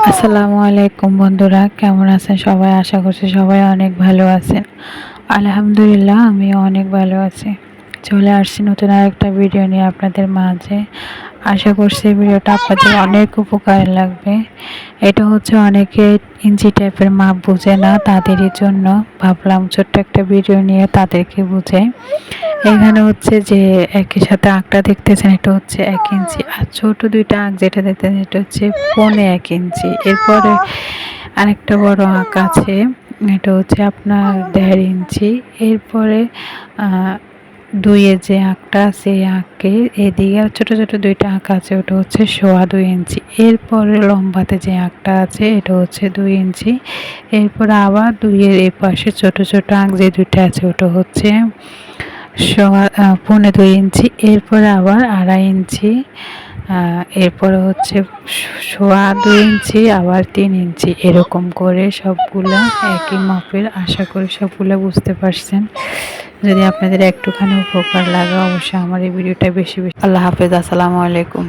আসসালামু আলাইকুম বন্ধুরা, কেমন আছেন সবাই? আশা করছি সবাই অনেক ভালো আছেন। আলহামদুলিল্লাহ, আমিও অনেক ভালো আছি। চলে আসছি নতুন আরেকটা ভিডিও নিয়ে আপনাদের মাঝে। আশা করছি ভিডিওটা আপনাদের অনেক উপকার লাগবে। এটা হচ্ছে অনেকে ইঞ্চি টাইপের মাপ বুঝে না, তাদেরই জন্য ভাবলাম ছোট্ট একটা ভিডিও নিয়ে তাদেরকে বুঝাই। এখানে হচ্ছে যে একই সাথে আঁকটা দেখতেছেন, এটা হচ্ছে 1 ইঞ্চি, আর ছোট দুইটা আঁক যেটা দেখতেছেন এটা হচ্ছে 1.25 ইঞ্চি। এরপরে আরেকটা বড় আঁক আছে, এটা হচ্ছে আপনার 1.5 ইঞ্চি। এরপরে দুইয়ের যে আঁকটা আছে এই আঁকে এদিকে ছোট ছোট দুইটা আঁক আছে, ওটা হচ্ছে 2.25 ইঞ্চি। এরপরে লম্বাতে যে আঁকটা আছে এটা হচ্ছে 2 ইঞ্চি। এরপরে আবার দুইয়ের এই পাশে ছোট ছোট আঁক যে দুইটা আছে ওটা হচ্ছে 2.25 ইঞ্চি। এরপরে আবার 2.5 ইঞ্চি, এরপরে হচ্ছে 2.25 ইঞ্চি, আবার 3 ইঞ্চি। এরকম করে সবগুলা একই মাপের। আশা করি সবগুলো বুঝতে পারছেন। যদি আপনাদের একটুখানি উপকার লাগে অবশ্যই আমার এই ভিডিওটা বেশি বেশি। আল্লাহ হাফেজ, আসসালামু আলাইকুম।